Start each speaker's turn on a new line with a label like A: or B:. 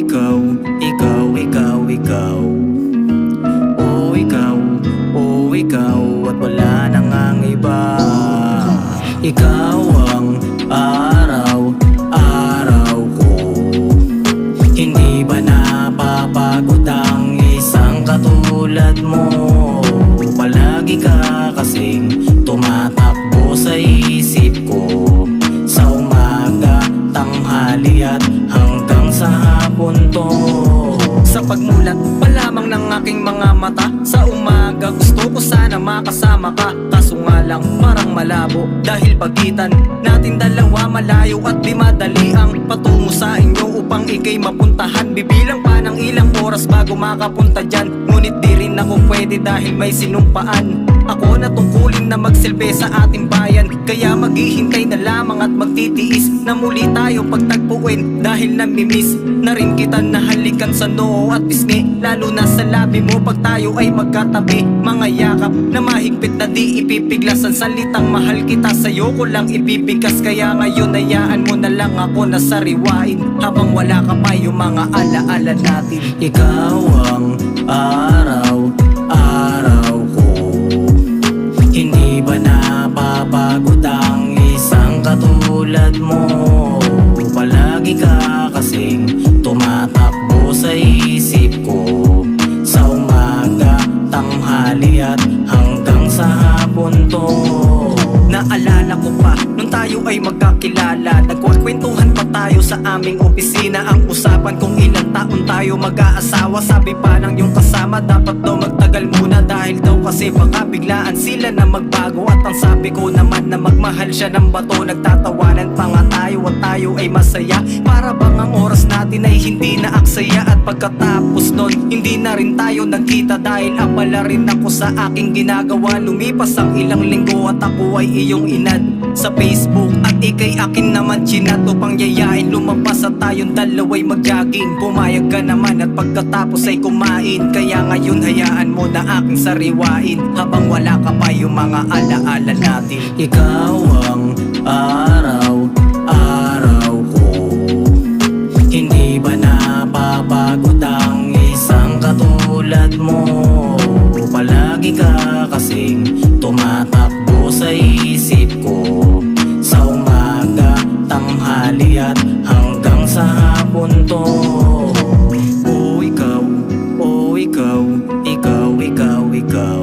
A: ikaw, ikaw, ikaw, ikaw. Oh, ikaw, oh, ikaw, at wala nang ang iba. Ikaw ang araw, araw ko. Hindi ba napapagod ang isang katulad mo? Palagi ka kasing tumatakbo sa isip ko. Sa umaga, tanghali at hanggang sa hapon to. Sa pagmulat pa lamang ng aking mga mata, sa umaga gusto ko sana makasama ka. Kaso nga lang parang malabo, dahil pagitan natin dalawa malayo at di madali ang patungo sa inyo upang ikay mapuntahan. Bibilang pa ng ilang oras bago makapunta dyan, ngunit di rin ako pwede dahil may sinumpaan. Ako na tungkulin na magsilbi sa ating bayan, kaya maghihintay na lamang at magtitiis na muli tayo pagtagpuin. Dahil namimiss na rin kita na halikan sa noo at pisngi, lalo na sa labi mo pag tayo ay magkatabi. Mga yakap na mahigpit na di ipipiglas, ang salitang mahal kita sa'yo ko lang ibibigkas. Kaya ngayon hayaan mo na lang ako na sariwain, habang wala ka pa yung mga alaala natin. Ikaw ang araw, araw ko. Hindi ba napapagod ang isang katulad mo? Palagi ka kasing tumatakbo sa isip ko. Sa umaga, tanghali at hanggang sa hapon to. Naalala ko pa nung tayo ay magkakilala, nagkwakwentuhan pa tayo sa aming opisina. Ang usapan kung ilang taon tayo mag-aasawa. Sabi pa ng yung kasama dapat daw magtagal muna, dahil daw kasi baka biglaan sila na magbago. At ang sabi ko naman na magmahal siya ng bato. Nagtatawanan pa nga tayo at tayo ay masaya, para bang ang oras natin ay hindi na aksaya. At pagkatapos nun hindi na rin tayo nagkita, dahil abala rin ako sa aking ginagawa. Lumipas ang ilang linggo at ako ay iyong inad sa Facebook, at ikay akin naman chinat upang yayain lumabas at tayong dalaway mag-jogging. Pumayag ka naman at pagkatapos ay kumain, kaya ngayon hayaan mo na aking sariwain, habang wala ka pa yung mga alaala natin. Ikaw ang araw, araw ko. Hindi ba napapagod ang isang katulad mo? Palagi ka kasing tumatakbo sa isip ko. Sa umaga, tanghali at hanggang sa hapon to. Oh, ikaw, oh, ikaw, ikaw, ikaw, ikaw.